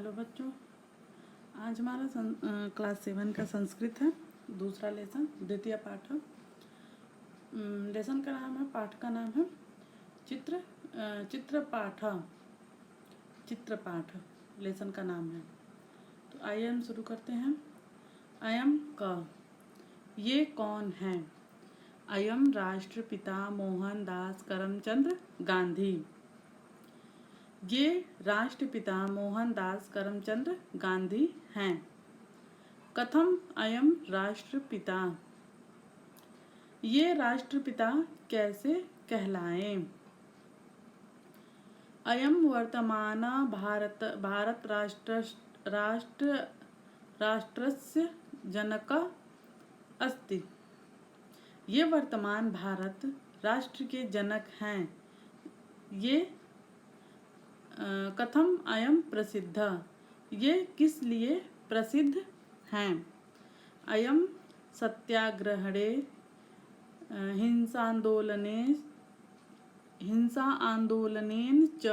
Hello बच्चों, आज हमारा क्लास 7 का संस्कृत है, दूसरा लेसन, द्वितीय पाठ। लेसन का नाम है, पाठ का नाम है चित्रपाठ। चित्रपाठ लेसन का नाम है। तो आइए हम शुरू करते हैं। अयम क, ये कौन है? अयम राष्ट्रपिता मोहनदास करमचंद गांधी। ये राष्ट्रपिता मोहनदास करमचंद गांधी हैं। कथम अयम राष्ट्रपिता, ये राष्ट्रपिता कैसे कहलाए? अयम वर्तमान भारत राष्ट्रस्य जनक अस्ति। ये वर्तमान भारत राष्ट्र के जनक हैं। ये कथम अयम प्रसिद्ध, ये किस लिए प्रसिद्ध हैं? अयम सत्याग्रहे हिंसा आंदोलनेन च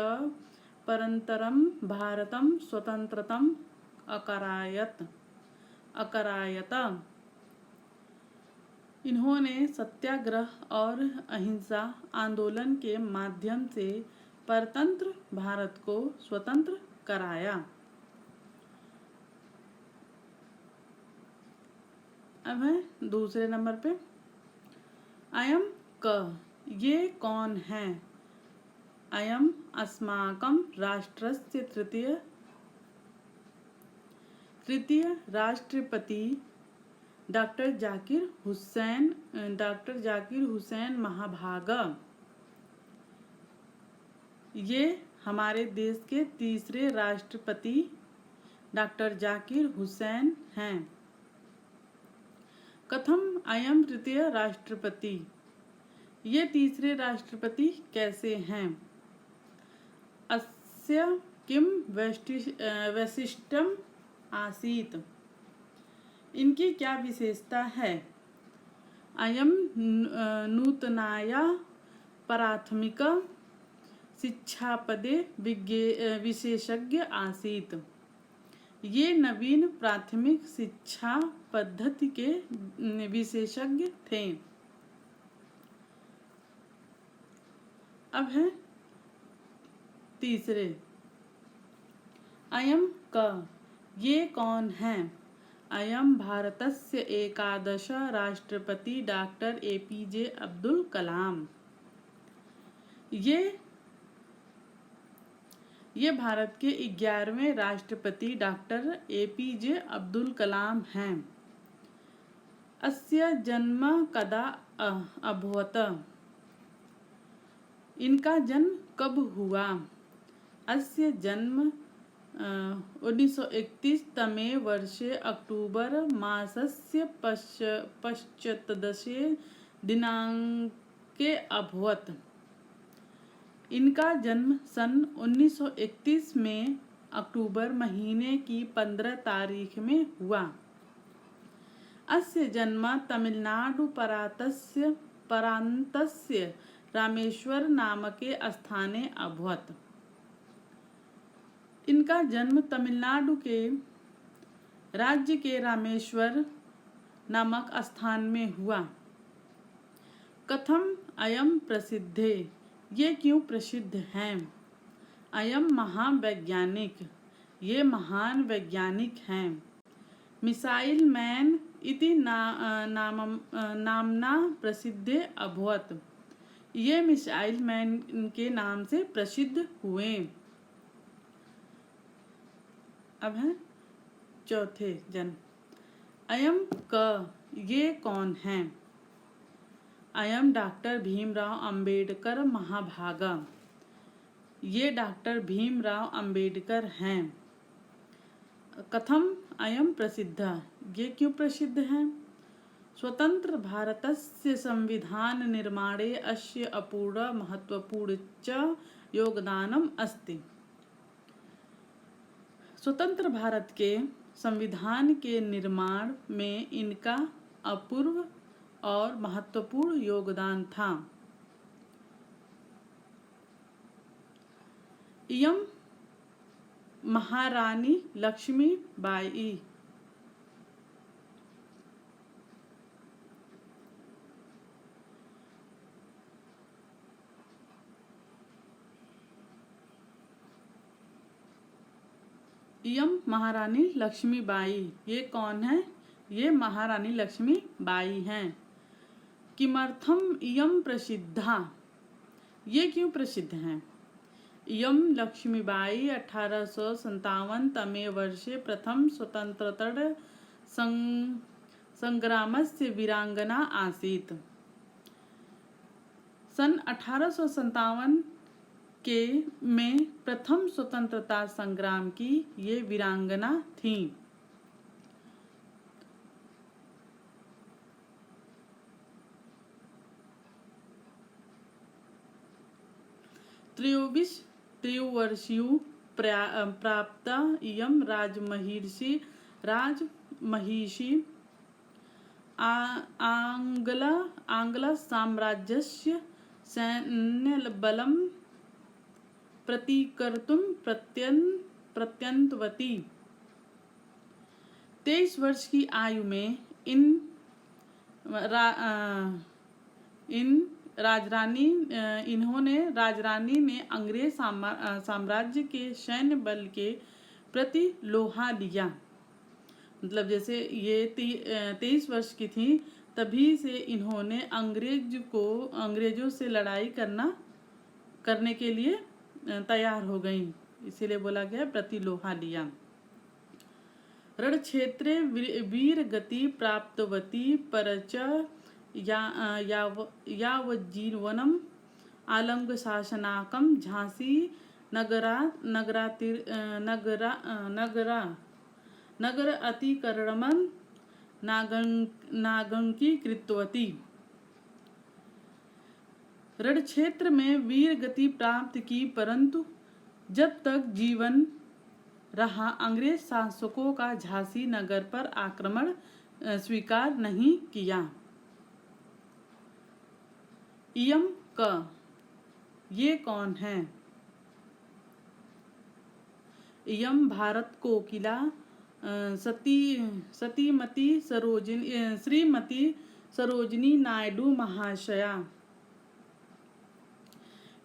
परन्तरं भारतं स्वतंत्रतम अकरायत। इन्होंने सत्याग्रह और अहिंसा आंदोलन के माध्यम से परतंत्र भारत को स्वतंत्र कराया। अब है दूसरे नंबर पे, अयम क, ये कौन है? अयम अस्माकं राष्ट्रस्य तृतीय राष्ट्रपति डॉक्टर जाकिर हुसैन महाभागा। ये हमारे देश के तीसरे राष्ट्रपति डॉक्टर जाकिर हुसैन हैं। कथम अयम तृतीय राष्ट्रपति, ये तीसरे राष्ट्रपति कैसे हैं? अस्य किम वैशिष्ट्यम आसीत, इनकी क्या विशेषता है? अयम नूतनाया प्राथमिक शिक्षापदे विशेषज्ञ आसीत। ये नवीन प्राथमिक शिक्षा पद्धति के विशेषज्ञ थे। अब है तीसरे, अयम क, ये कौन है? अयम भारतस्य एकादश राष्ट्रपति डॉक्टर APJ अब्दुल कलाम। ये भारत के 11वें राष्ट्रपति डॉक्टर APJ अब्दुल कलाम हैं। अस्य जन्म कदा अभवत, इनका जन्म कब हुआ? अस्य जन्म 1931 तमे वर्षे अक्टूबर मासस्य 15 दिनांके अभवत। इनका जन्म सन 1931 में अक्टूबर महीने की 15 तारीख में हुआ। अस्य जन्म तमिलनाडु प्रान्तस्य रामेश्वर नामके स्थाने अभवत। इनका जन्म तमिलनाडु के राज्य के रामेश्वर नामक स्थान में हुआ। कथम अयम प्रसिद्धे, ये क्यों प्रसिद्ध हैं? अयम महावैज्ञानिक, ये महान वैज्ञानिक हैं। मिसाइल मैन इति नामना प्रसिद्धे अभवत। ये मिसाइल मैन के नाम से प्रसिद्ध हुए। अब है चौथे जन, अयम क, ये कौन है? अयम डॉक्टर भीमराव अंबेडकर महाभागा। ये डॉक्टर भीमराव अंबेडकर हैं। कथम अयम प्रसिद्ध, ये क्यों प्रसिद्ध हैं? स्वतंत्र भारतस्य संविधान निर्माणे अस्य अपूर्व महत्वपूर्ण च योगदानम अस्ति। स्वतंत्र भारत के संविधान के निर्माण में इनका अपूर्व और महत्वपूर्ण योगदान था। इयम महारानी लक्ष्मीबाई। इयम महारानी लक्ष्मीबाई, ये कौन है? ये महारानी लक्ष्मीबाई हैं। किमर्थम इयम प्रसिद्धा, ये क्यों प्रसिद्ध हैं? इयम लक्ष्मीबाई 1857 तमे वर्षे प्रथम स्वतंत्रता संग्रामस्य वीरांगना आसीत्। सन 1857 के में प्रथम स्वतंत्रता संग्राम की ये वीरांगना थी। त्रयोवर्षीयो प्राप्ता इयं राजमहिषी आंग्लसाम्राज्यस्य सैन्यबलं प्रतिकर्तुं प्रत्यन्तवती। 23 वर्ष की आयु में इन्होंने राजरानी ने अंग्रेज साम्राज्य के सैन्य बल के प्रति लोहा लिया। मतलब जैसे ये 23 वर्ष की थी तभी से इन्होंने अंग्रेजों से लड़ाई करने के लिए तैयार हो गई, इसीलिए बोला गया प्रति लोहा लिया। रण क्षेत्रे वीर गति प्राप्तवती परच यावज्जीवनम आलंग शासनाकम झांसी नगर अतिक्रमण नागंकी कृतवती। रण क्षेत्र में वीर गति प्राप्त की, परंतु जब तक जीवन रहा अंग्रेज शासकों का झांसी नगर पर आक्रमण स्वीकार नहीं किया। इयम क, ये कौन है? इयम भारत कोकिला श्रीमती सरोजिनी नायडू महाशया।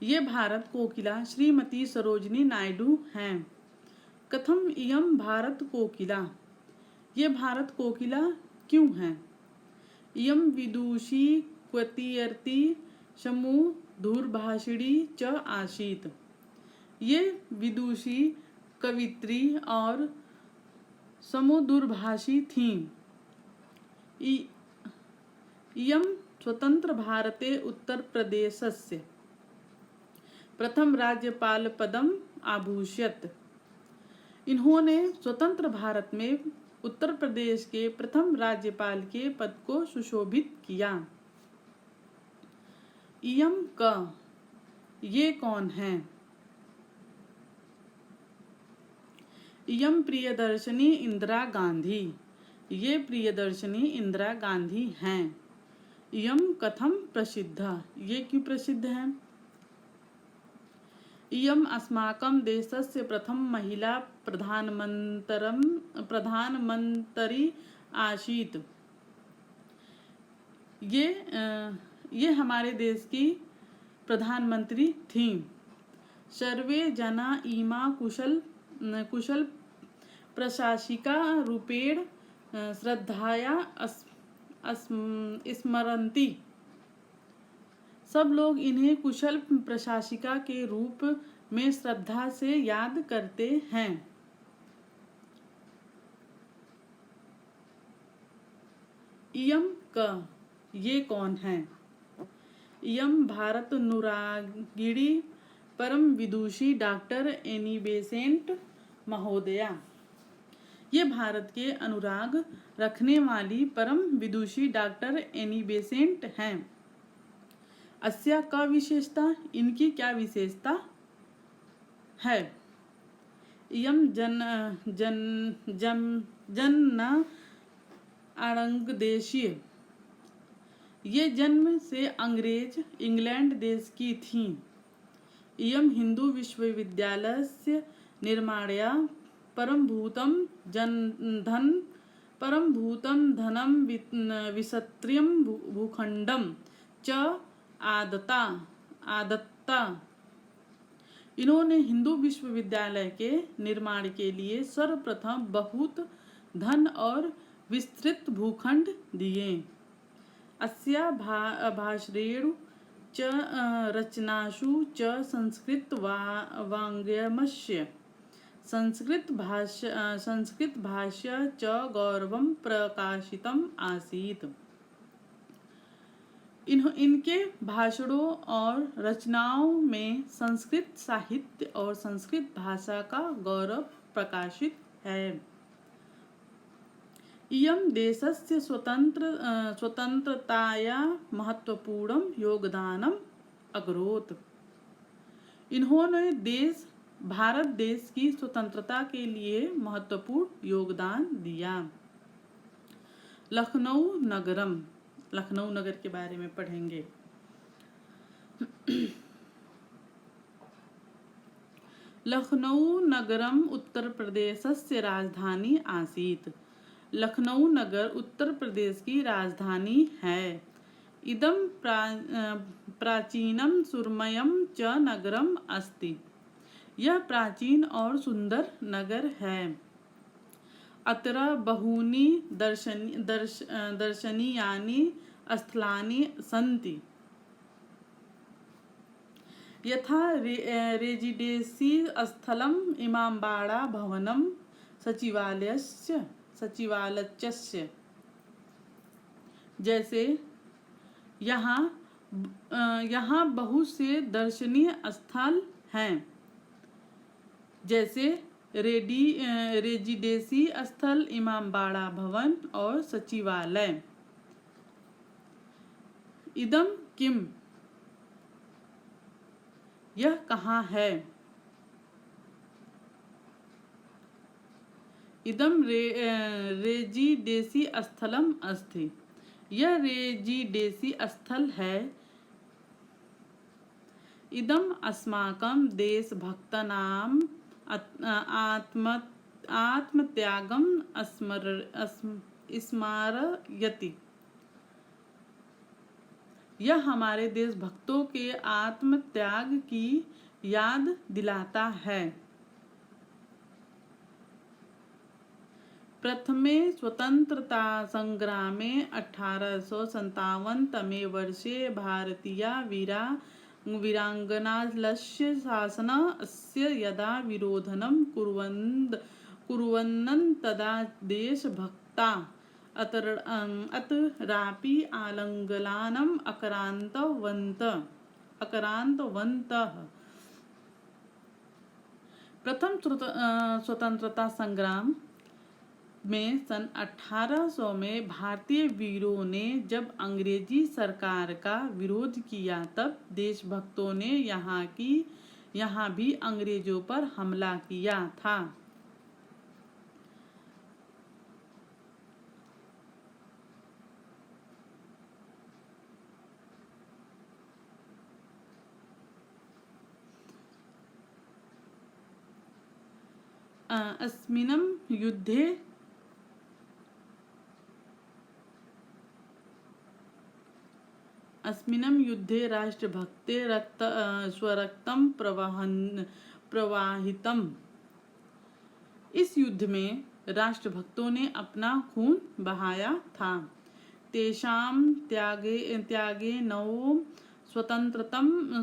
ये भारत कोकिला श्रीमती सरोजिनी नायडू हैं। कथम इयम भारत कोकिला, ये भारत कोकिला क्यों हैं? इयम विदुषी क्वतीयर्ती समूधुरभाषिणी च आसीत्। ये विदुषी, कवित्री और समूधुरभाषी थीं। इयं स्वतंत्र भारते उत्तर प्रदेशस्य प्रथम राज्यपाल पदम आभूष्यत। इन्होंने स्वतंत्र भारत में उत्तर प्रदेश के प्रथम राज्यपाल के पद को सुशोभित किया। इयम क, ये कौन है? इयम प्रियदर्शनी इंदिरा गांधी। ये प्रियदर्शनी इंदिरा गांधी हैं। इयम कथम प्रसिद्धा, ये क्यों प्रसिद्ध हैं? इयम अस्माकं देशस्य प्रथम महिला प्रधानमंत्री आसीत्। ये हमारे देश की प्रधानमंत्री थीं। सर्वे जना इमा कुशल प्रशासिका रूपेण श्रद्धाया स्मरन्ति। सब लोग इन्हें कुशल प्रशासिका के रूप में श्रद्धा से याद करते हैं। इयम क, ये कौन है? इयम भारत अनुरागिणी परम विदुषी डॉक्टर एनी बेसेंट महोदया। ये भारत के अनुराग रखने वाली परम विदुषी डॉक्टर एनी बेसेंट हैं। अस्या का विशेषता, इनकी क्या विशेषता है? इयम जन्म आंग्लदेशीय। ये जन्म से अंग्रेज इंग्लैंड देश की थीं। इयम हिंदू विश्वविद्यालयस्य निर्माणया परमभूतं धनं विसत्रियं भूखंडम च आदत्ता। इन्होंने हिंदू विश्वविद्यालय के निर्माण के लिए सर्वप्रथम बहुत धन और विस्तृत भूखंड दिए। अस्या भाषणेषु च रचनासु च संस्कृत वाङ्मयस्य संस्कृत भाष्य च गौरवं प्रकाशितम् आसीत्। इनके भाषणों और रचनाओं में संस्कृत साहित्य और संस्कृत भाषा का गौरव प्रकाशित है। इयं देशस्य स्वतंत्रताया महत्वपूर्णं योगदानम् अकरोत्। इन्होंने भारत देश की स्वतंत्रता के लिए महत्वपूर्ण योगदान दिया। लखनऊ नगर के बारे में पढ़ेंगे। लखनऊ नगरम उत्तर प्रदेशस्य राजधानी आसीत्। लखनऊ नगर उत्तर प्रदेश की राजधानी है। इदं प्राचीनम सुरमयम च नगरम अस्ति। यह प्राचीन और सुंदर नगर है। अत्र बहूनि दर्शनीयानि स्थलानि सन्ति। यथा रेजिडेंसी स्थलम इमामबाड़ा भवनम सचिवालयस्य। जैसे यहाँ बहुत से दर्शनीय स्थल हैं, जैसे रेजिडेंसी स्थल, इमामबाड़ा भवन और सचिवालय। इदम किम, यह कहाँ है। इदम रेजिडेंसी स्थलम अस्ति। यह रेजिडेंसी स्थल है। इदम अस्माकं देशभक्तानां आत्मत्यागं स्मारयति। यह हमारे देशभक्तों के आत्मत्याग की याद दिलाता है। प्रथमे स्वतंत्रता संग्रामे 1857 तमे वर्षे भारतीया वीरांगनालस्य शासनस्य यदा विरोधनं कुर्वन्न् तदा देशभक्ता अतरापि आलङ्गलानम् अक्रान्तवन्तः। प्रथम स्वतंत्रता संग्राम में सन 1800 में भारतीय वीरों ने जब अंग्रेजी सरकार का विरोध किया, तब देशभक्तों ने यहाँ भी अंग्रेजों पर हमला किया था। अस्मिन् युद्धे राष्ट्रभक्ते स्वरक्तं प्रवाहितम्। इस युद्ध में राष्ट्रभक्तों ने अपना खून बहाया था। तेषां त्यागेनौ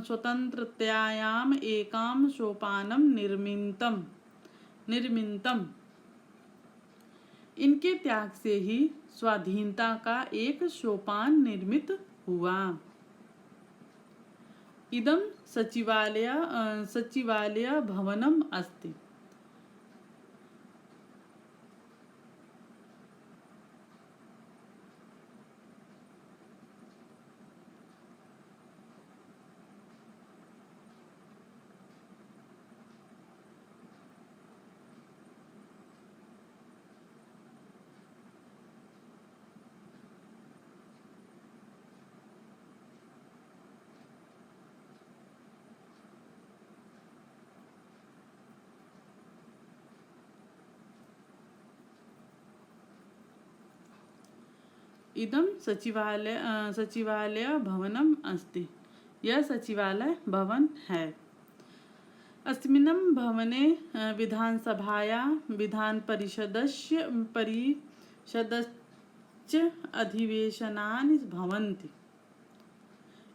स्वतंत्रतायाम् एकं सोपानं निर्मितम्। इनके त्याग से ही स्वाधीनता का एक सोपान निर्मित हुआ। इदं सचिवालय भवनम् अस्ति। इदं सचिवालय भवनम् अस्ति। यह सचिवालय भवन है। अस्मिन् भवने विधानसभायाः विधानपरिषदस्य अधिवेशनानि भवन्ति।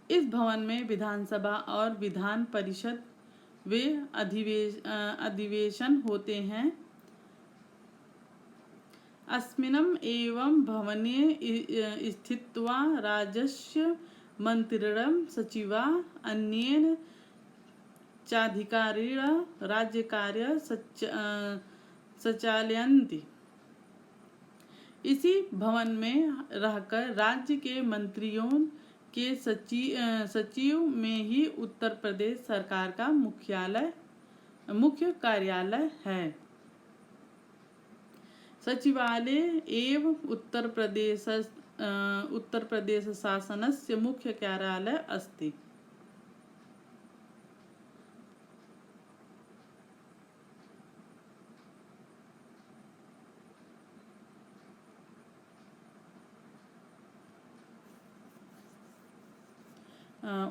इस भवन में विधानसभा और विधान परिषद वे अधिवेशन होते हैं। अस्मिन् एवं भवने स्थित्वा राज्यस्य मन्त्रिणः सचिवाः अन्येन चाधिकारिण राज्यकार्य संचालयन्ति। इसी भवन में रहकर राज्य के मंत्रियों के सचिव में ही उत्तर प्रदेश सरकार का मुख्य कार्यालय है। सचिवालय एवं उत्तर प्रदेश शासनस्य मुख्य कार्यालय अस्ति।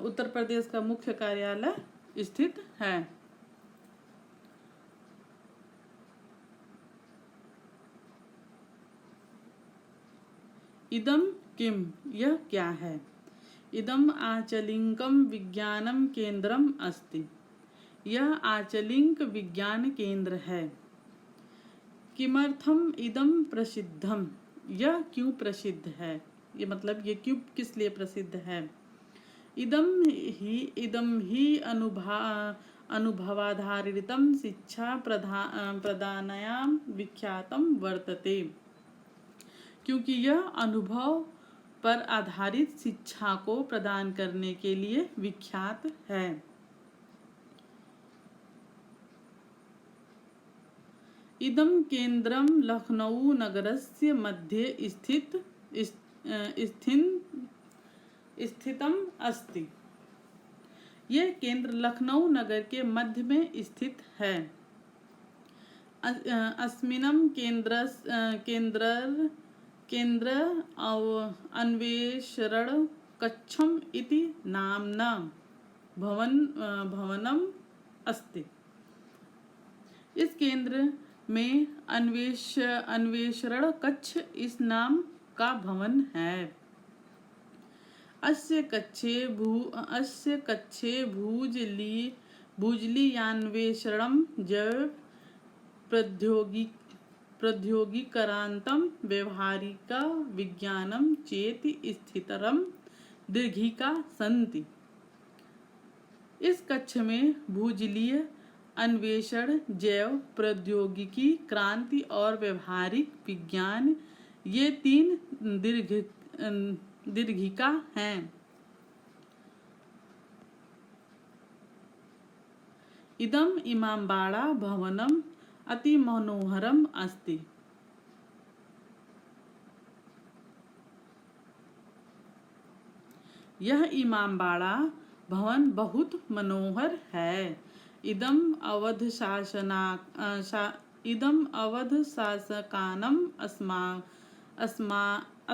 उत्तर प्रदेश का मुख्य कार्यालय स्थित है। इदं किम, यह क्या है। इदं आंचलिकं विज्ञान केंद्रम अस्ति। यह आंचलिक विज्ञान केंद्र है। किमर्थम इदं प्रसिद्धम, यह क्यों प्रसिद्ध है। ये मतलब ये क्यों, किस लिए प्रसिद्ध है। इदं ही अनुभवाधारितं शिक्षा प्रदानायां विख्यातं वर्तते। क्योंकि यह अनुभव पर आधारित शिक्षा को प्रदान करने के लिए विख्यात है। इदं केंद्रं लखनऊ नगरस्य मध्ये स्थितम् अस्ति। यह केंद्र लखनऊ नगर के मध्य में स्थित है। अस्मिन् केंद्र अन्वेषण कक्षम इति नाम्ना भवनम् अस्ति। इस केंद्र में अन्वेषण कक्ष इस नाम का भवन है। अस्य कक्षे भूजलीयान्वेषणं जैव प्रौद्योगिकरान्तं व्यवहारिक विज्ञानं चेति स्थितरं दीर्घिका सन्ति। इस कक्ष में भूजलीय अन्वेषण, जैव प्रौद्योगिकी, क्रांति और व्यवहारिक विज्ञान, ये 3 दीर्घिका हैं। इदं इमामबाड़ा भवनम् अति मनोहरम् अस्ति। यह इमामबाड़ा भवन बहुत मनोहर है। इदं अवध शासकानां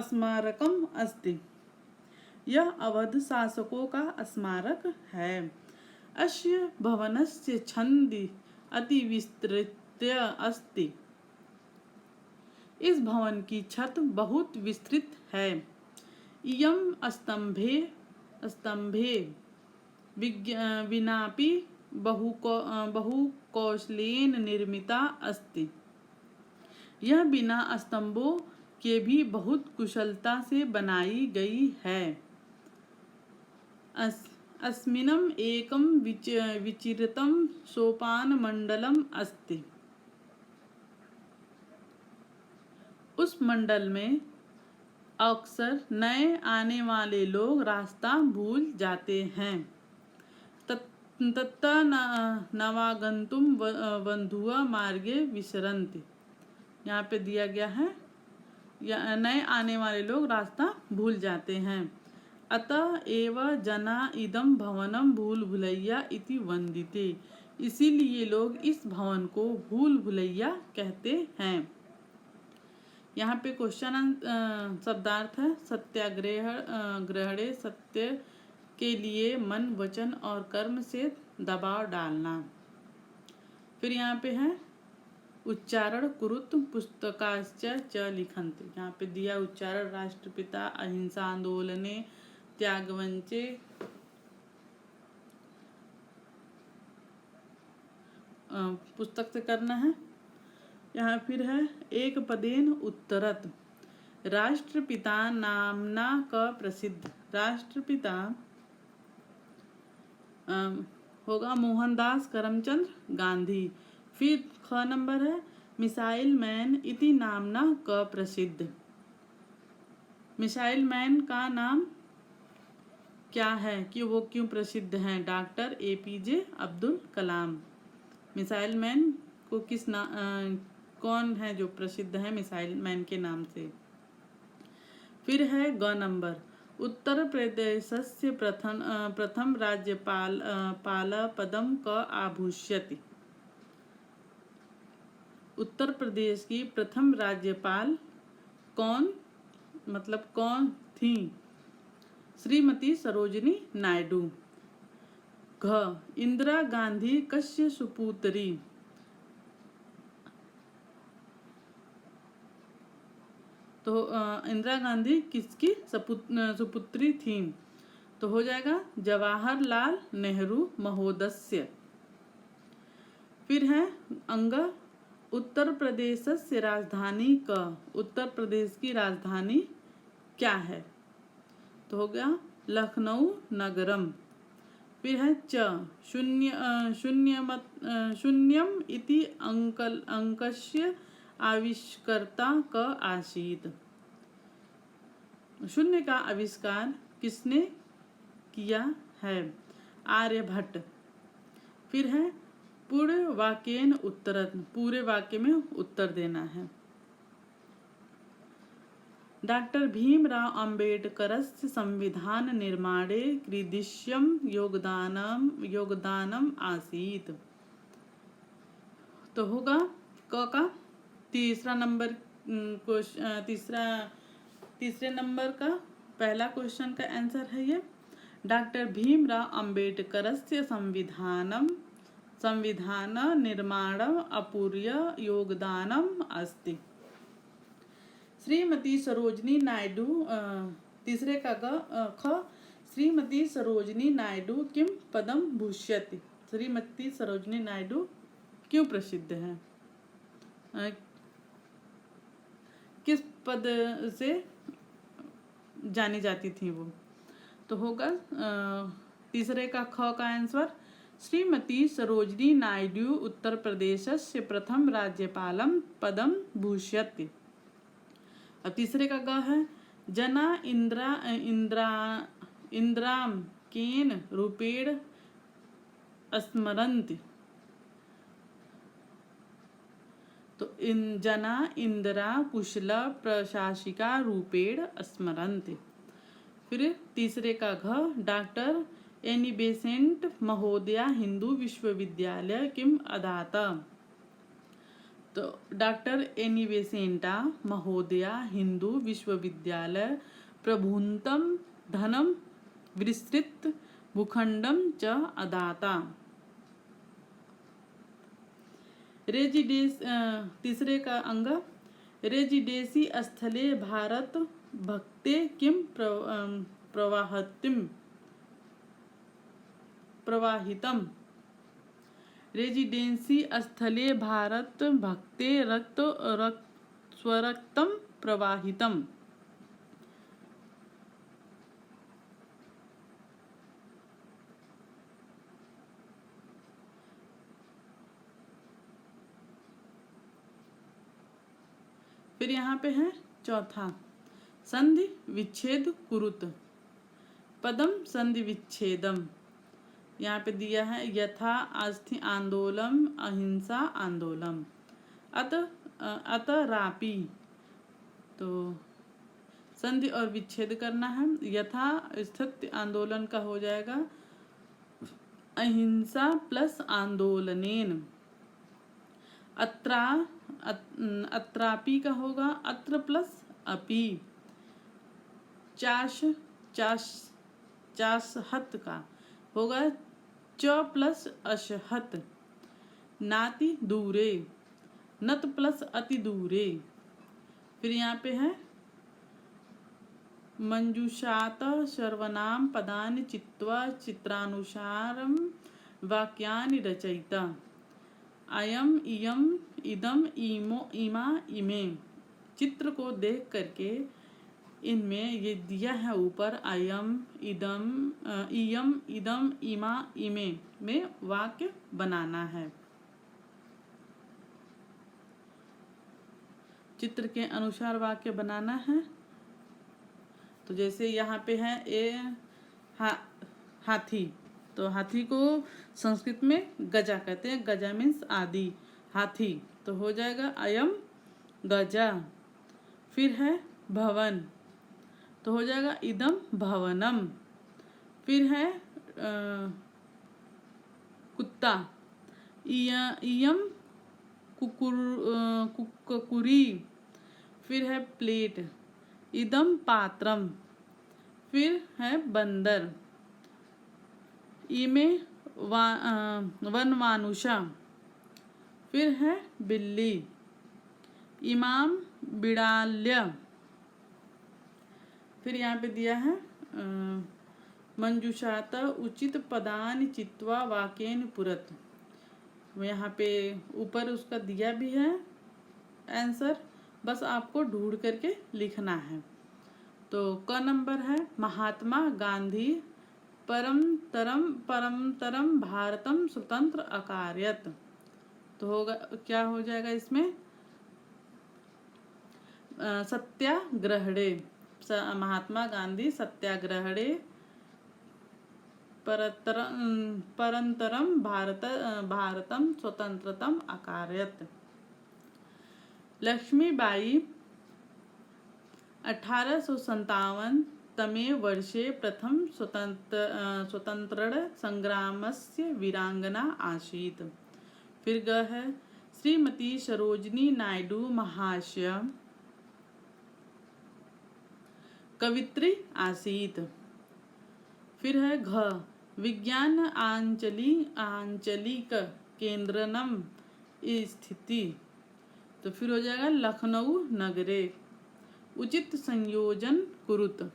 स्मारकम् अस्ति। यह अवध शासकों का स्मारक है। अस्य भवनस्य छन्दी अति विस्तृत अस्ति। इस भवन की छत बहुत विस्तृत है। इयं स्तंभे विनापि बहुकौशलेन निर्मिता अस्ति। यह बिना स्तंभों के भी बहुत कुशलता से बनाई गई है। अस्मिन् एकं विचित्रं सोपानमण्डलम् अस्ति। उस मंडल में अक्सर नए आने वाले लोग रास्ता भूल जाते हैं। तत्र नवागंतुम बंधुआ मार्गे विसरन्ति। यहाँ पे दिया गया है नए आने वाले लोग रास्ता भूल जाते हैं। अतः एव जना इदं भवनं भूल भुलैया इति वन्दिते। इसीलिए लोग इस भवन को भूल भुलैया कहते हैं। यहाँ पे क्वेश्चन शब्दार्थ है सत्याग्रह ग्रहणे सत्य के लिए मन वचन और कर्म से दबाव डालना। फिर यहाँ पे है उच्चारण कुरुत पुस्तकाश्च च लिखन्ति। यहाँ पे दिया उच्चारण राष्ट्रपिता अहिंसा आंदोलने त्यागवंचे पुस्तक से करना है। यहाँ फिर है एक पदेन उत्तरत राष्ट्रपिता नामना क प्रसिद्ध। राष्ट्रपिता होगा मोहनदास करमचंद गांधी। फिर ख नंबर है मिसाइल मैन इति नामना क प्रसिद्ध। मिसाइल मैन का नाम क्या है कि वो क्यों प्रसिद्ध हैं? Doctor APJ Abdul Kalam. Missile man को कौन है जो प्रसिद्ध है मिसाइल मैन के नाम से? फिर है ग नंबर उत्तर प्रदेशस्य प्रथम राज्यपाल पदम क आभूष्यति। उत्तर प्रदेश की प्रथम राज्यपाल कौन थी? श्रीमती सरोजिनी नायडू। घ इंदिरा गांधी कस्य सुपुत्री। तो इंदिरा गांधी किसकी सुपुत्री थी? तो हो जाएगा जवाहरलाल नेहरू महोदय। फिर है अंग उत्तर प्रदेश से राजधानी क। उत्तर प्रदेश की राजधानी क्या है? तो हो गया लखनऊ नगरम। फिर है च शून्यम इति अंकस्य आविष्कर्ता क आसीत। शून्य का आविष्कार किसने किया है? आर्यभट्ट। फिर है पूरे वाक्येन उत्तरत। पूरे वाक्य में उत्तर देना है। डॉक्टर भीमराव अम्बेडकरस्य संविधान निर्माणे कीदृशं योगदानम आसीत्। तो होगा क का तीसरे नंबर का पहला क्वेश्चन का आंसर है ये। डॉक्टर भीमराव अम्बेडकरस्य संविधान निर्माणं अपूर्य योगदानम अस्ति। श्रीमती सरोजिनी नायडू तीसरे का ख श्रीमती सरोजिनी नायडू किम पदम भूष्यति। श्रीमती सरोजिनी नायडू क्यों प्रसिद्ध हैं? किस पद से जानी जाती थी वो? तो होगा तीसरे का ख का आंसर श्रीमती सरोजिनी नायडू उत्तर प्रदेश से प्रथम राज्यपालम पदम भूष्यति। अब तीसरे का ग है जना इंद्राम केन रूपेण स्मरन्ति। तो जना इंदिरा कुशल प्रशासिका रूपेण स्मरन्ति। फिर तीसरे का घ डॉक्टर एनी बेसेंट महोदया हिंदू विश्वविद्यालय किम अदाता। तो डॉक्टर एनी बेसेंटा महोदया हिंदू विश्वविद्यालय प्रभुंतम धनम विस्तृत भूखंडम च अदाता। तीसरे का अंग रेजिडेंसी स्थले भारत भक्ते किम प्रवाहितम। रेजिडेंसी स्थले भारत भक्ते स्वरक्तम प्रवाहितम। फिर यहाँ पे है चौथा संधि विच्छेद कुरुत पदम संधि विच्छेदम। यहाँ पे दिया है यथा अस्थि आंदोलन अहिंसा आंदोलन अत रापी। तो संधि और विच्छेद करना है। यथा स्थित आंदोलन का हो जाएगा अहिंसा प्लस आंदोलनेन। अत्रापि का होगा अत्र प्लस अपि। चाश चाश चाशहत का होगा च प्लस अशहत। नाति दूरे नत प्लस अति दूरे। फिर यहाँ पे है मंजूषात सर्वनाम पदानि चित्वा चित्रानुसारम वाक्यानि रचयिता। अयम इयम इदम इमो इमा इमे। चित्र को देख करके इनमें ये दिया है ऊपर अयम इदम इयम इदम इमा इमे में वाक्य बनाना है। चित्र के अनुसार वाक्य बनाना है। तो जैसे यहाँ पे है हाथी, तो हाथी को संस्कृत में गजा कहते हैं। गजा मीन्स आदि, हाथी तो हो जाएगा अयम गजा। फिर है भवन तो हो जाएगा इदम भवनम। फिर है कुत्ता इयम कुकुरी। फिर है प्लेट इदम पात्रम। फिर है बंदर इमे वनमानुषा। फिर है बिल्ली इमाम बिड़ाल्य। फिर यहाँ पे दिया है मंजूषात उचित पदानि चित्वा वाक्येन पुरत। यहाँ पे ऊपर उसका दिया भी है आंसर, बस आपको ढूंढ करके लिखना है। तो क नंबर है महात्मा गांधी परम भारतम स्वतंत्र अकारयत। तो होगा क्या हो जाएगा इसमें सत्याग्रहणे। महात्मा गांधी सत्याग्रहणे परंतरम भारतम स्वतंत्रतम अकारयत। लक्ष्मीबाई 1857 तमे वर्षे प्रथम स्वतंत्र संग्रामस्य वीरांगना आसीत्। फिर ग है श्रीमती सरोजिनी नायडू महाशय कवित्री आसीत्। फिर है घ विज्ञान आंचलिक केंद्रनम स्थिति। तो फिर हो जाएगा लखनऊ नगरे। उचित संयोजन कुरुत।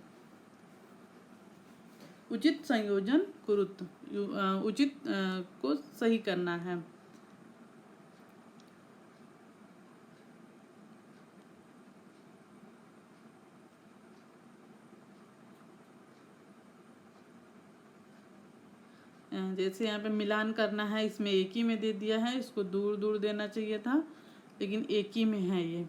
उचित संयोजन कुरुत उचित को सही करना है। जैसे यहाँ पे मिलान करना है, इसमें एक ही में दे दिया है, इसको दूर दूर देना चाहिए था, लेकिन एक ही में है। ये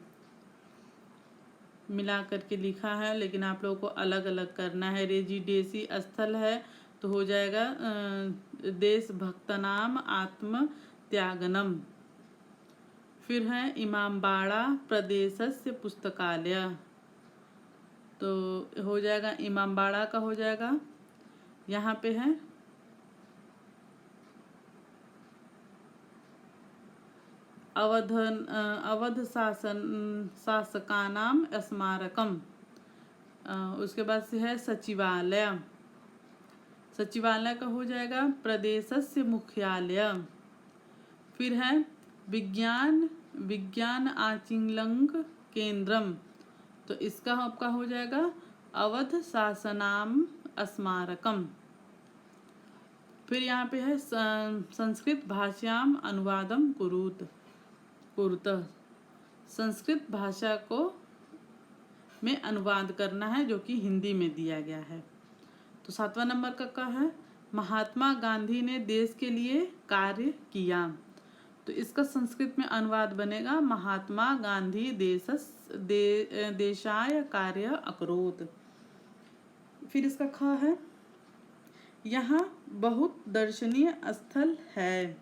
मिला करके लिखा है, लेकिन आप लोगों को अलग अलग करना है। रेजिडेंसी स्थल है तो हो जाएगा देशभक्तनाम आत्म त्यागनम। फिर है इमामबाड़ा प्रदेशस्य पुस्तकालय। तो हो जाएगा इमामबाड़ा का हो जाएगा। यहाँ पे है अवध शासकानाम स्मारकम। उसके बाद से है सचिवालय। सचिवालय का हो जाएगा प्रदेशस्य मुख्यालय। फिर है विज्ञान आचिंलंग केंद्रम। तो इसका आपका हो जाएगा अवध शासनाम स्मारकम। फिर यहाँ पे है संस्कृत भाषायाम अनुवादम कुरुत। संस्कृत भाषा को में अनुवाद करना है, जो कि हिंदी में दिया गया है। तो 7वां नंबर का है महात्मा गांधी ने देश के लिए कार्य किया। तो इसका संस्कृत में अनुवाद बनेगा महात्मा गांधी देशाय कार्य अकरोत। फिर इसका ख है यहाँ बहुत दर्शनीय स्थल है।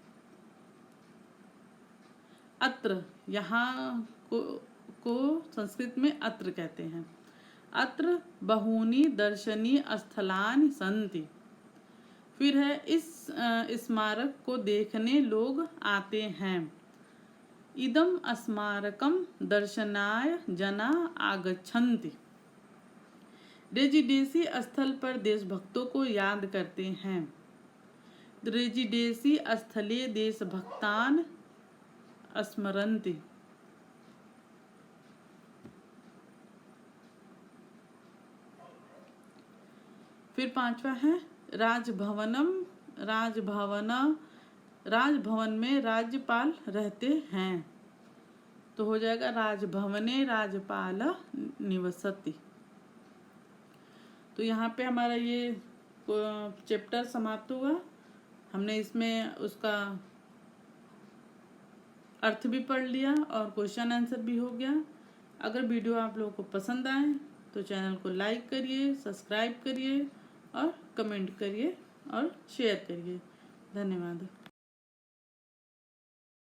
अत्र यहाँ को संस्कृत में अत्र कहते हैं। अत्र बहूनि दर्शनीय स्थलानि सन्ति। फिर है इस स्मारक को देखने लोग आते हैं। इदम स्मारकम दर्शनाय जना आगच्छन्ति। रेजिडेंसी स्थल पर देशभक्तों को याद करते हैं। रेजिडेंसी स्थले देशभक्तान स्मरन्ति। फिर 5वां है राजभवनम। राजभवन में राज्यपाल रहते हैं, तो हो जाएगा राजभवने राज्यपाल निवसति। तो यहाँ पे हमारा ये चैप्टर समाप्त हुआ। हमने इसमें उसका अर्थ भी पढ़ लिया और क्वेश्चन आंसर भी हो गया। अगर वीडियो आप लोगों को पसंद आए तो चैनल को लाइक करिए, सब्सक्राइब करिए और कमेंट करिए और शेयर करिए। धन्यवाद।